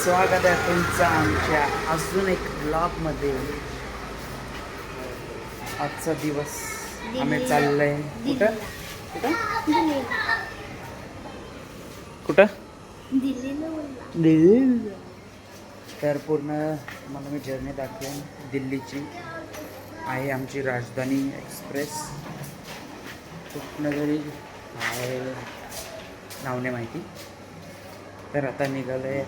स्वागत आहे तुमचं आमच्या अजून एक ब्लॉगमध्ये. आजचा दिवस आम्ही चाललोय कुठं कुठं दिल्ली. तर पूर्ण मला मी जर्नी दाखवेन. दिल्लीची आहे आमची राजधानी एक्सप्रेस. कुठनं तरी आहे नाव नाही माहिती. तर आता निघालं आहे.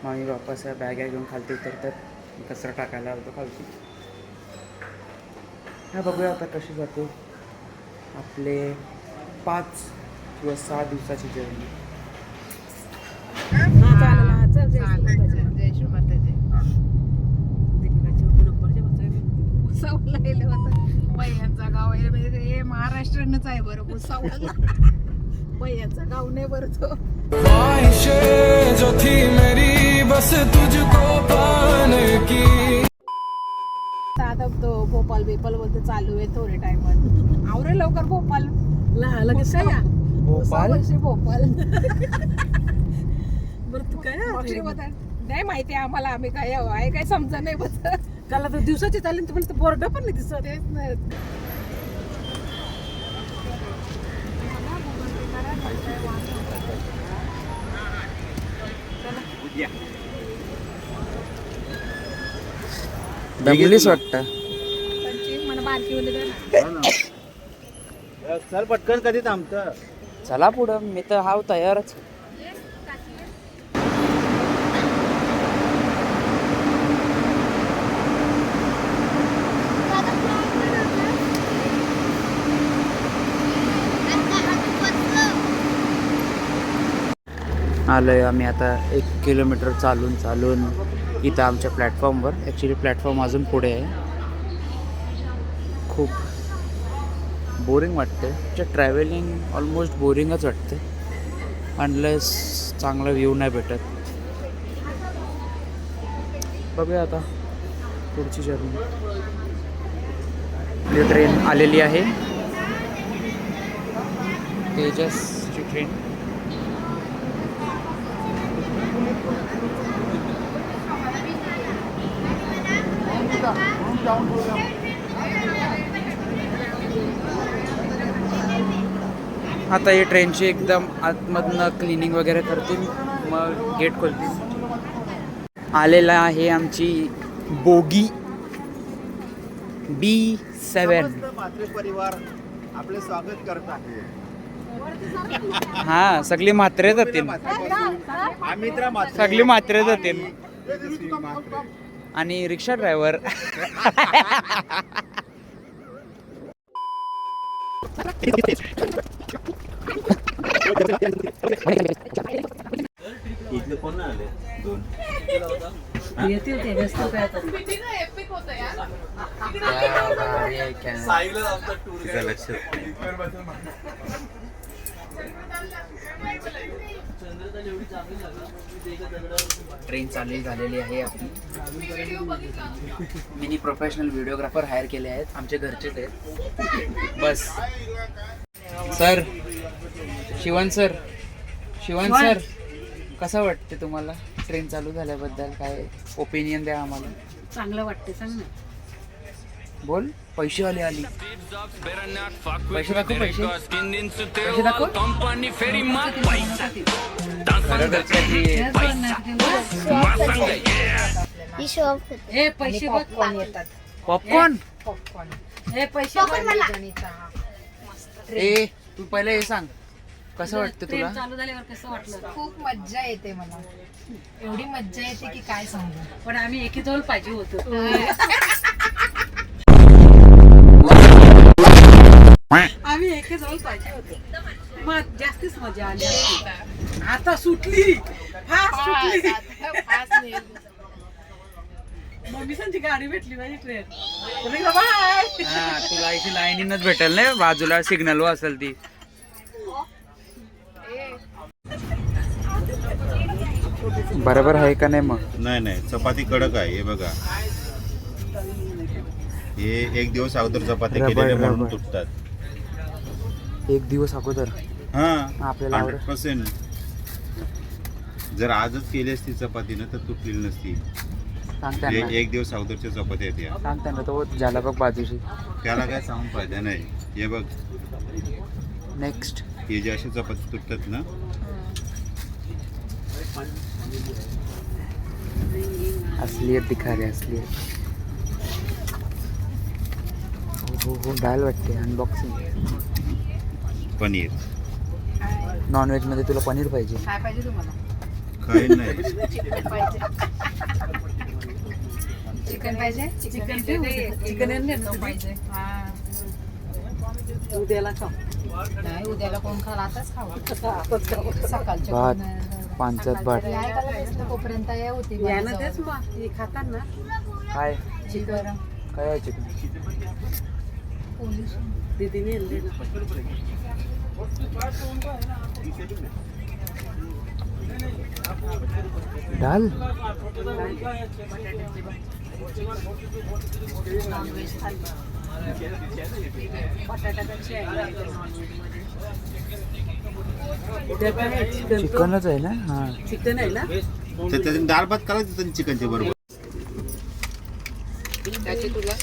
मम्मी वापस बॅग घेऊन खालती उतरतात. कचरा टाकायला होतो खालती. हा बघूया आता कशी जाते आपले 5 किंवा 6 दिवसाची जर्नी. पैयांचा गाव आहे, महाराष्ट्रानंच आहे बरं. भुसावळला पैयांचं गाव नाही बरं तो. जो थी मेरी बस तुझको पाने की. आता तो भोपाल बोलते चालू आहे थोडे टाइम. आवरे लवकर भोपाल लगेच काय या भोपाल बरं तू काय नाही माहिती आम्हाला. आम्ही काय आहे काय समजा नाही बस. त्याला तर दिवसाची चालेल तुम्हाला बोर्ड पण नाही दिसत. तेच नाही दमलीस वाटतं. चल पटकन कधी थांबतं. चला पुढं. मी तर हाव तयारच. आलोय आम्ही आता 1 किलोमीटर चालून इथं आमच्या प्लॅटफॉर्मवर. ॲक्च्युली प्लॅटफॉर्म अजून पुढे आहे. खूप बोरिंग वाटते. ट्रॅव्हलिंग ऑलमोस्ट बोरिंगच वाटते अनलेस चांगला व्ह्यू नाही भेटत. बघूया आता पुढची जर्नी. आपली ट्रेन आलेली आहे. तेजसची ट्रेन. आता ही ट्रेनची एकदम आतमधनं क्लिनिंग वगैरे करतील, मग गेट खोलतील. आलेला आहे आमची बोगी B7. म्हात्रे परिवार आपले स्वागत करत आहे. हा सगळी म्हात्रे जातील. आम्ही तर सगळी म्हात्रे जातील. आणि रिक्षा ड्रायव्हर. इथले कोण आले 2 येतील ते व्यस्त काय आता. ट्रेन चालली झालेली आहे आपली. मिनी प्रोफेशनल व्हिडिओग्राफर हायर केले आहेत. आमचे घरचेच आहेत. बस सर शिवन सर कसं वाटते तुम्हाला ट्रेन चालू झाल्याबद्दल? काय ओपिनियन द्या आम्हाला. चांगलं वाटते सांग ना. बोल. पैसे आली पैसे दाखव. पैसे दाखव. पैसे येतात. पॉपकॉर्न. पैसे ए तू पहिले हे सांग कसं वाटतं तुला? चालू झाल्यावर कसं वाटलं? खूप मज्जा येते मला. एवढी मज्जा येते की काय सांगू. पण आम्ही एकीजवळ पाहिजे होतो. आम्ही एकेजवळ पाहिजे होतो मग जास्तीच मजा आली. आता सुटली मम्मीसांची गाडी भेटली माझी ट्रेन. तुला इथे लाईनीनच भेटेल नाही. बाजूला सिग्नल असेल ती. बरोबर आहे का नाही? मग नाही चपाती कडक आहे. हे बघा, हे 1 दिवस अगोदर चपाती केलेले म्हणून तुटतात. 1 दिवस अगोदर. हा आपल्याला 100% जर आजच केली असती चपाती ना तर तुटलेली नसती. सांग त्यांना, एक दिवस अगोदरच्या चपात्या आहेत या. सांग त्यांना. तो झाला बघ बाजूशी. त्याला काय सांगून फायदा नाही. हे बघ, नेक्स्ट हे जे असे चपाती तुटतात ना, असलियत दिखा रे, असलियत. हो हो, डाल वाटते. अनबॉक्सिंग. पनीर नॉनव्हेज मध्ये तुला पनीर पाहिजे? काय पाहिजे तुम्हाला? काही नाही. चिकन पाहिजे. चिकन पाहिजे? चिकन पाहिजे. उद्याला खाऊ. नाही, उद्याला कोण खाल? आताच खाऊ. सकाळच्या भात, पांचट भात. तोपर्यंत या होती तेच मग खातात ना. काय चिकन काय आहे चिकन? पोलीस दीदीने डाल. चिकनच आहे ना? हा, चिकन आहे ना. तर त्याच्यात डाळ भात करायचं त्यांनी चिकनच्या बरोबर. त्याची तुला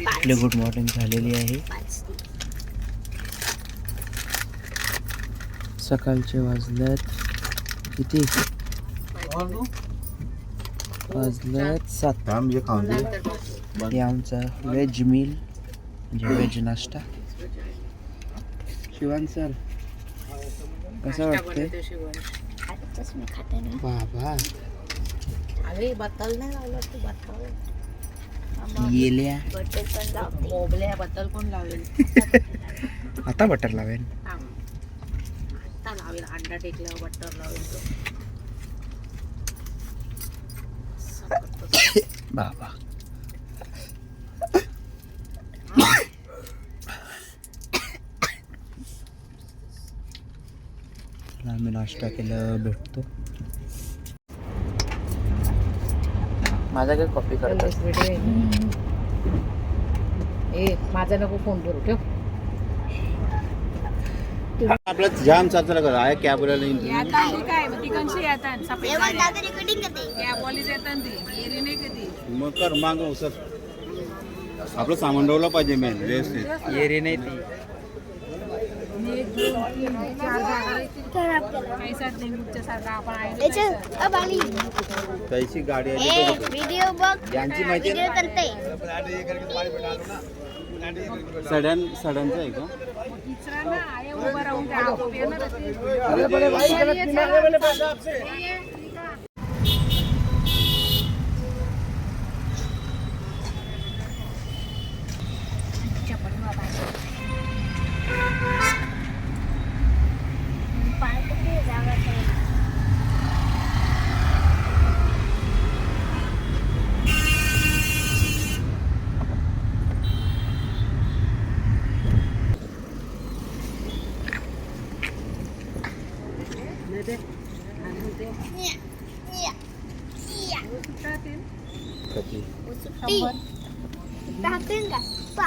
आपले गुड मॉर्निंग झालेली आहे. सकाळचे वाजल्यात किती? वाजल्यात 7. थांब जे खाऊन दे. हे आमचा व्हेज मील म्हणजे व्हेज नाश्ता. शिवान सर कसं वाटतंय बाबा? अरे बत्तल नाही लावलं तू. बत्तल येल्या मोबल्या बत्तल कोण लावेल? आता बटर लावेल. आता लावेल. अंडा टेकल्यावर बटर लावेल तो. बाबा आम्ही नाश्ता केलं, भेटतो. माझा काय कॉपी करतात? ए माझा नको फोन करू. ठेव. आपला जाम चालला करा आहे कॅब बोलायला येतात ती काय मग ती कशी येतात? सफेद गाड्या. कॅब वालीच येतात ती. एरी नाही कधी. मग कर माग उसर. आपलं सामान ठेवलं पाहिजे मेन व्यवस्थित. येरी नाही ती. एक, दोन, तीन, चार जागा पैसा डेंगूच्या सारखा आपण आहे. कैसी गाडी आहे व्हिडिओ बघ. यांची माहिती व्हिडिओ करते. सड्यांचं आहे का? तिसरा ना आहे उभा राहून त्या आपोआप येणारच ते. कधी? टाकेल का? पा.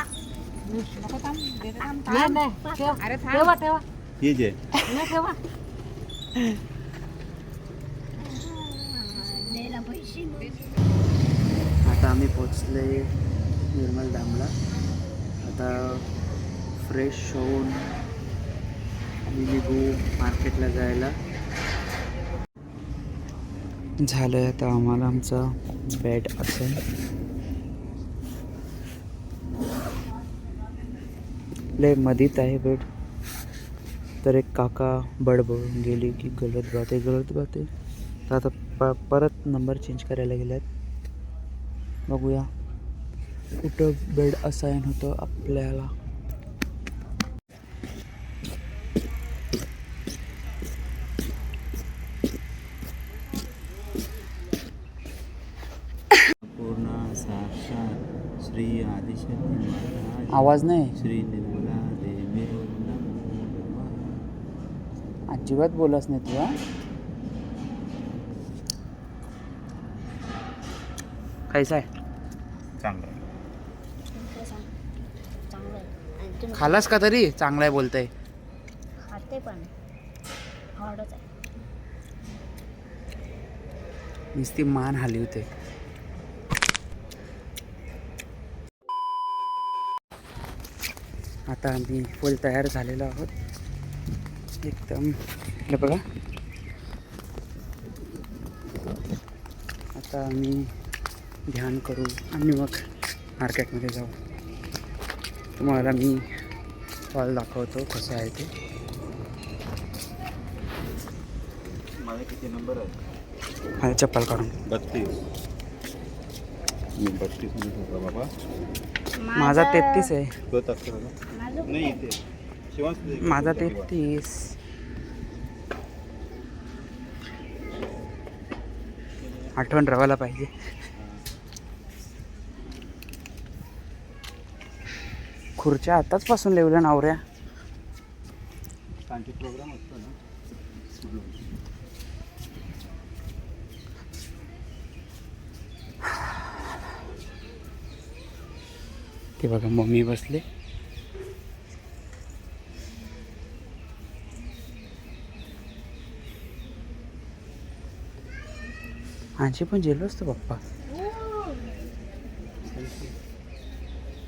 अरे ठेवा ठेवा. हे जे ठेवा. आता आम्ही पोचले निर्मल डॅमला. आता फ्रेश होऊन निघू मार्केटला जायला. झालं आहे आता आम्हाला आमचा बेड असेल. लय मधीत आहे बेड. तर एक काका बडबडून गेली की गलत बात आहे, गलत बात आहे. तर आता परत नंबर चेंज करायला गेल्यात. बघूया कुठं बेड असाईन होतं आपल्याला. पूर्ण साक्षात श्री आदिशक्ती महाराज आवाज नाही, श्री निर्मला देवी अजिबात बोलच नाही तुला. कैसा आहे? चांगलं. खालास का तरी? चांगला आहे बोलताय. खाते पण आवडत आहे. नुसती मान हलवते. आता आम्ही फुल तयार झालेलो आहोत एकदम. हे बघा, आता आम्ही ध्यान करू आणि मग मार्केटमध्ये जाऊ. तुम्हाला मी हॉल दाखवतो कसं आहे ते. माझा किती नंबर आहे? माझं चप्पल काढून. 32. मी 32 मध्ये ठोकला बाबा. माझा 33 आहे. तो टाकतो का? नाही इथे शिवांश माझा 33. आठवण राहायला पाहिजे. खुर्च्या आताच पासून लावल्या नवऱ्या. त्यांचे प्रोग्राम असतो ना. ते बघा मम्मी बसले. आजी पण जेलो असतो पप्पा.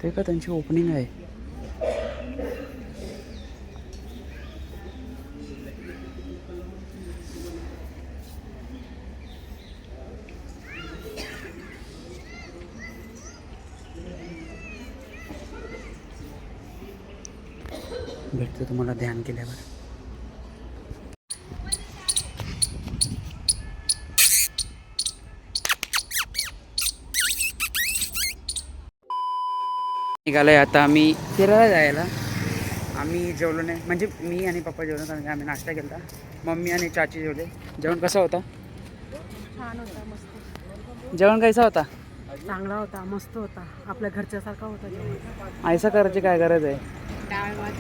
ते का त्यांची ओपनिंग आहे. भेटतो तुम्हाला ध्यान केल्यावर. निघालोय आता आम्ही फिरायला जायला. आम्ही जेवलो नाही, म्हणजे मी आणि पप्पा जेवलो कारण की आम्ही नाश्ता केला. मम्मी आणि चाची जेवले. जेवण कसं होता? छान होता, मस्त. जेवण कैसा होता? चांगला होता, मस्त होता, आपल्या घरच्यासारखा होता जेवण. ऐसा करायची काय गरज आहे? डाळ भात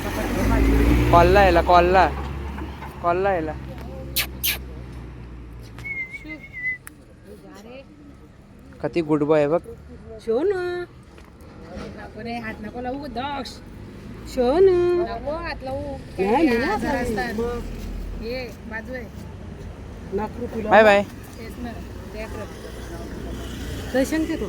चपाती भाजी. कॉलला यायला कधी गुड बॉय आहे बघ. शोन हात नको लावू दक्ष. शोन नको हात लावू. हे बाजू आहे नाकरू तुला. Bye bye. तेच ना दर्शन के तू.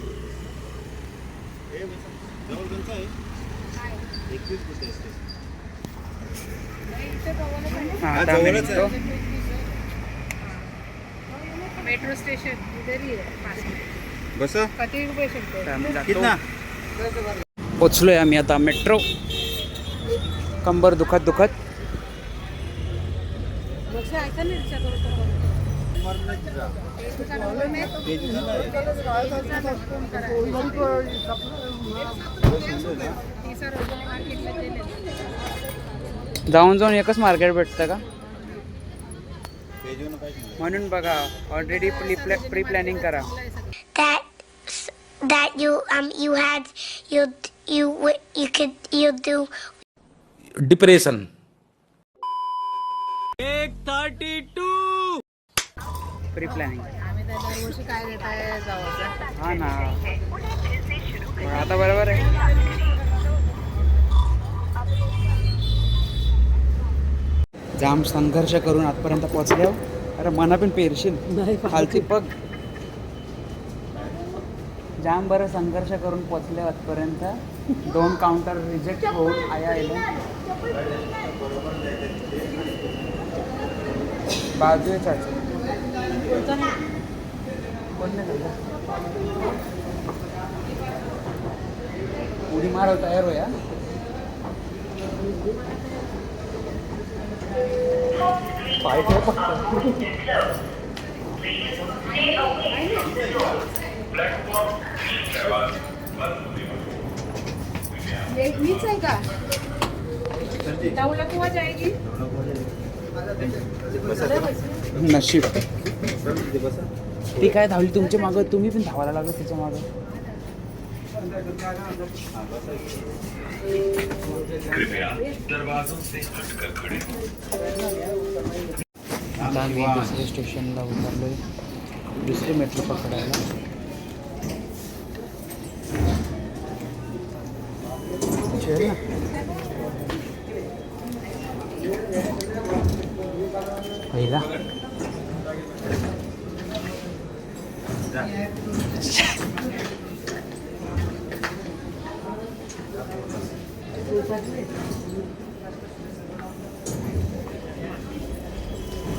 आता आम्ही निघतो. मेट्रो स्टेशन इधर ही है पास में. बस किती रुपये शकतो? तर आम्ही कितना? जातो. पोचलोय आम्ही आता मेट्रो. कंबर दुखत लक्ष ऐका ना रिक्षा करू. जाऊन एकच मार्केट भेटतं का? म्हणून बघा ऑलरेडी प्री प्लॅनिंग करा. That you had you do. Depression. 132. Pre planning. आम्ही त्या दरवर्षी काय देताय जाऊ. हा ना, पण आता बरोबर आहे. जाम संघर्ष करून आजपर्यंत पोहोचल्यावर अरे मना पण पेरशील खालची पग. जाम बरं संघर्ष करून पोचले आजपर्यंत. 2 काउंटर रिजेक्ट होऊन आया बाजू आहे चाची. कोण नाही उडी माराव तयार हो या. पाय ठेव फक्त. मीच आहे का? दौलत हुआ जाएगी. नशीब. ती काय धावली तुमच्या मागं, तुम्ही पण धावायला लागलो तिच्या मागं. आता आम्ही दुसऱ्या स्टेशनला उतरलोय, दुसरी मेट्रो पकडायला. चल ना. पहिला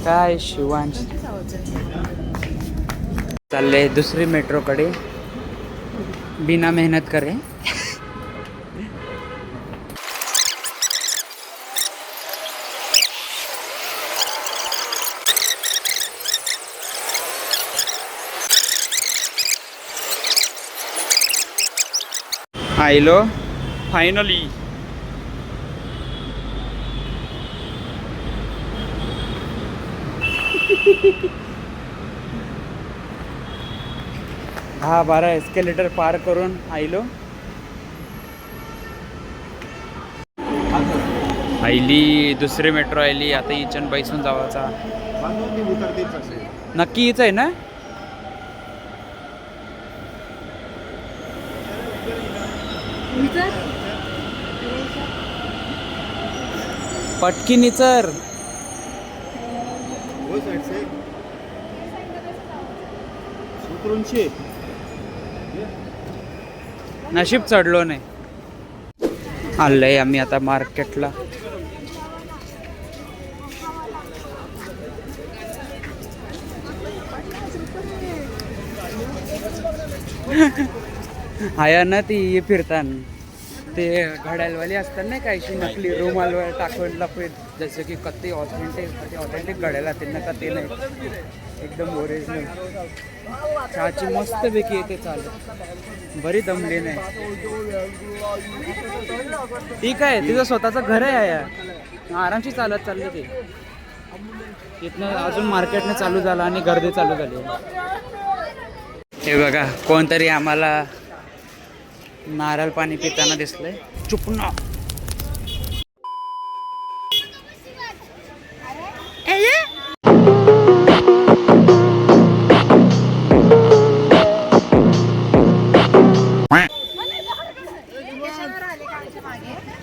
काय शिवांश चालले दुसरी मेट्रोकडे बिना मेहनत करे. आयलो फायनली. हा 12 एस्केलेटर पार करून आयलो. आयली दुसरी मेट्रो आयली. आता इचन बैसून जावाचा. नक्की हीच आहे ना? पटकी निचर. नशीब चढलो नाही. आलंय आम्ही आता मार्केटला. आया ना ती फिरताना ते घड्याळवाली असतात नाही काहीशी नकली रुमालवर टाकून लपवेत जसं की कधी ऑथेंटिक घड्याला त्यांना कधी नाही एकदम ओरिजिनल. चहाची मस्तपैकी येते चालत. बरी दमली नाही. ठीक आहे तिचं स्वतःचं घर आहे या आरामशी चालत चालली ती. तिथनं अजून मार्केटने चालू झालं आणि गर्दी चालू झाली. हे बघा कोणतरी आम्हाला नारळ पाणी पिताना दिसलंय. चुपना.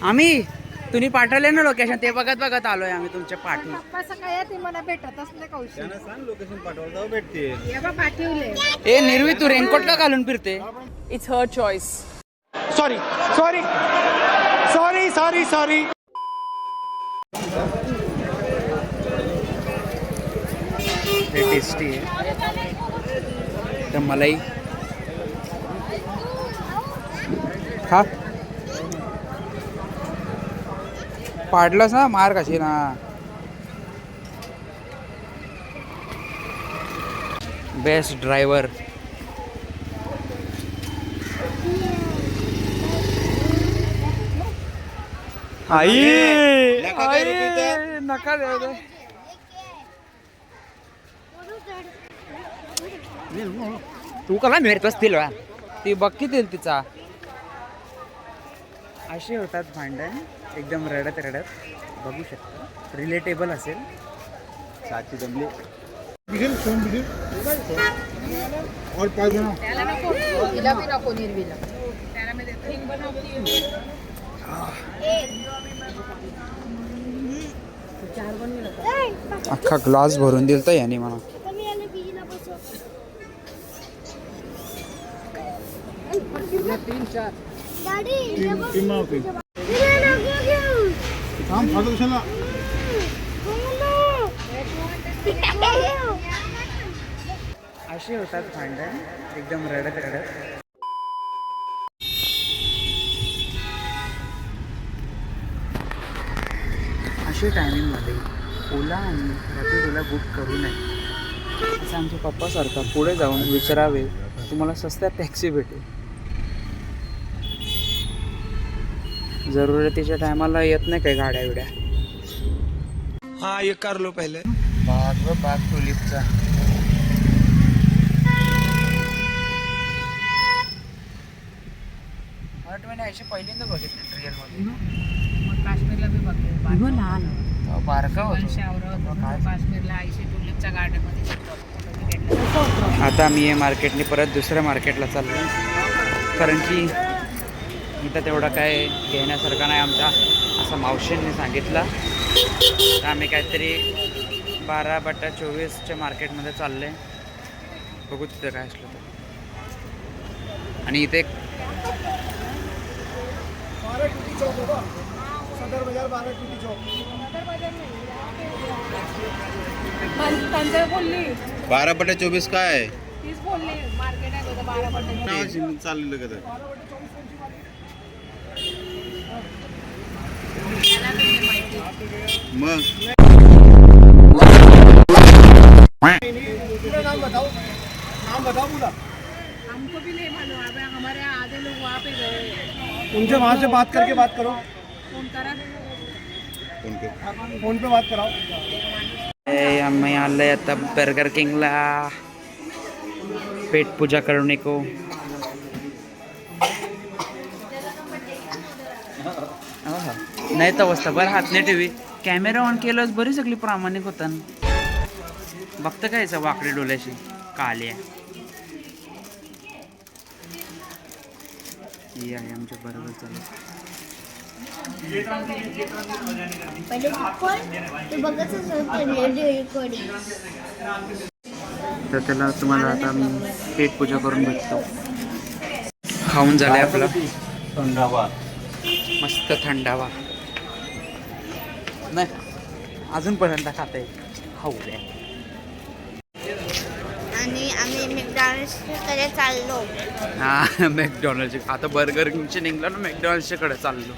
आम्ही तुम्ही पाठवले ना लोकेशन ते बघत बघत आलोय आम्ही तुमच्या पाठी. कसं काय ते मला भेटतच नाही कौशल. त्यांना सांग लोकेशन पाठवायला जाऊ भेटते. पाठवले. ए निर्वी तू रेनकोट का घालून फिरते? It's her choice. Sorry sorry sorry sorry sorry. हे टेस्टी आहे. तर मलाई खा. पाडलंस ना मार कशी ना. Best driver. आई नका दे. तू कला मिळत असतील ती बक्की देईल तिचा. असे होतात भांडण एकदम रडत रडत. बघू शकता रिलेटेबल असेल. साची दमली. और पाच जण. त्याला नको. तिला बी नको निर्वीला. त्याला मी देते. अख्खा ग्लास भरून दिलता याने मला. थांब फाटो कशाला. असे होतात भांडण एकदम रडत रडत. अशा टायमिंगमध्ये ओला आणि रॅपिडोला बुक करू नये असं आमच्या पप्पासारखा पुढे जाऊन विचारावे तुम्हाला स्वस्तात टॅक्सी भेटेल. जरुरतीच्या टायमाला येत नाही काही गाड्या बिड्या. हाँ ये कर लो पहले. बाग व बाग टुलिपचा. अशी पहिल्यांदा बघितले रिअल मध्ये. मग काश्मीरला बी बघले. लहान बारका होतो. काश्मीरला आयशी टुलिपच्या गार्डनमध्ये. आता मी हे मार्केटने परत दुसऱ्या मार्केटला चाललो कारण की इथं तेवढा काय घेण्यासारखा नाही आमच्या असं मावशींनी सांगितलं. तर आम्ही काहीतरी 12/24च्या मार्केटमध्ये चालले. बघू तिथं काय असलं तर. आणि इथे 12 टूटी चौक होगा सदर बाजार 12 टूटी चौक पंधरा बोलली 12/24 काय आहे? तीच बोलली मार्केट आहे बघा 12 पट्टे चाललेलं का ते? मग पूरा नाम बताओ पूरा हमको भी नहीं मालूम अब हमारे आधे लोग वहाँ पे गए उनसे वहाँ से बात करके बात करो फोन करा फोन पे बात कराओ आम्ही आलोय आता बर्गर किंगला पेट पूजा करून एको. नाही तर अवस्था बरं हात नाही ठेवी. कॅमेरा ऑन केलंच बरी सगळी प्रामाणिक होता. बघतं काय याचं वाकडी डोल्याशी काली आहे. ही आहे आमच्या बरोबर चालू. पहिले तू बघतच होतो. तर त्याला तुम्हाला आता मी पेट पूजा करून भेटतो. खाऊन झालंय आपलं थंडावा. मस्त थंडावा. नाही अजून पर्यंत खाते खाऊ द्या. आणि आम्ही मॅकडॉनल्ड्सकडे चाललो. हा मॅकडॉनल्डचे आता बर्गर किंगचे निघलं ना मॅकडॉनल्डच्या कडे चाललो.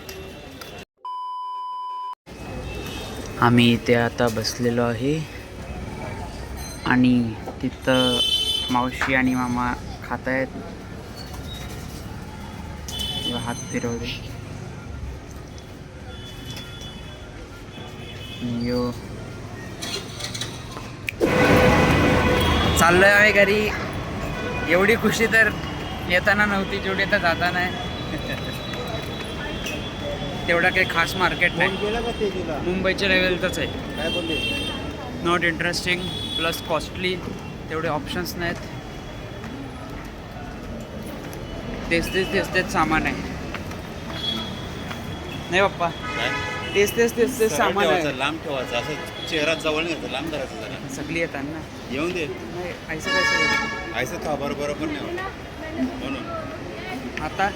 आम्ही इथे आता बसलेलो आहे आणि तिथं मावशी आणि मामा खात आहेत. हात फिरवले. यो चाललोय आम्ही घरी. एवढी खुशी तर येताना नव्हती जेवढी तर जाताना आहे. तेवढा काही खास मार्केट नाही. मुंबईच्या लेवलचंच आहे. काय बोलले? Not interesting plus costly. तेवढे ऑप्शन्स नाहीत. तेच सामान आहे. नाही बाप्पा तेच सामान आहे. लांब ठेवायचं असं चेहरा जवळ नाही लांब करायचं जरा. सगळी येतात ना. येऊन दे. नाही ऐसं कसं आयचं खा बरोबर नाही वाटत. म्हणून आता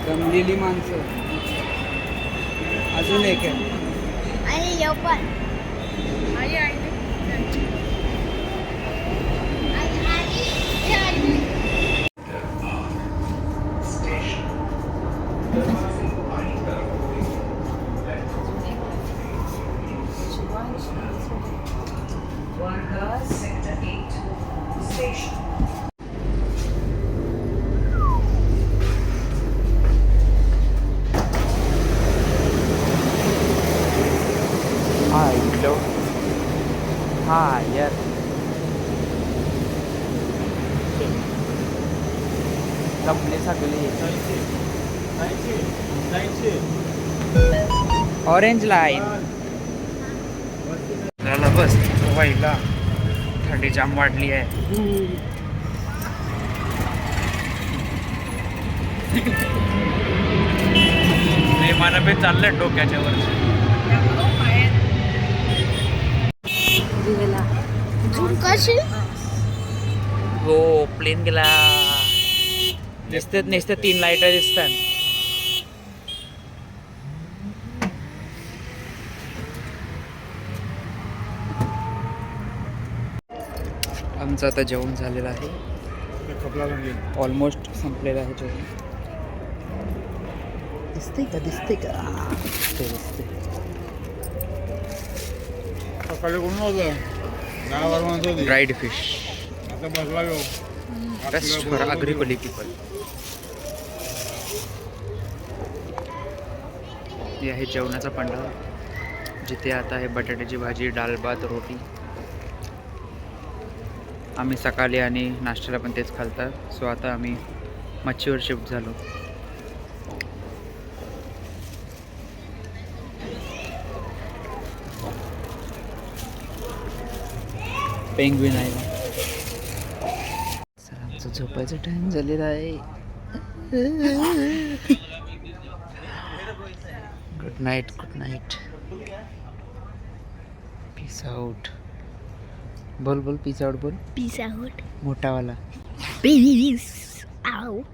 गमलेली माणसं अजून एक आहे. आणि येऊ पण आई आई हा यार जमले सगळे. ऑरेंज लाईन झालं बस. व्हायला थंडी जाम वाढली आहे. विमानं पे चाललंय डोक्याच्या वर. हो प्लेन गेला. दिसतात 3 लाईट दिसतात. आमचं आता जेवण झालेलं आहे. ऑलमोस्ट संपलेलं आहे जेवण. दिसते का दिसते सकाळी कोण होतं 10-12 माणसं होती. ड्राईड फिश आता बसला घेऊ. Best for Agri Koli people. हे आहे जेवणाचा पंडा जिथे आता आहे बटाट्याची भाजी, डाळ भात, रोटी. आम्ही सकाळी आणि नाश्त्याला पण तेच खालतात. सो आता आम्ही मच्छीवर शिफ्ट झालो. पेंग्विन आहे. सर आमचं झोपायचा टाइम झालेला आहे. Good night. Peace out. बोल बोल पीस आउट बोल. Peace out. मोठावाला. Peace out.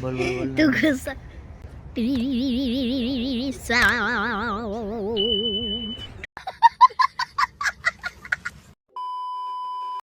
बोल बोल बोल तू ना. कसा पीस आउट.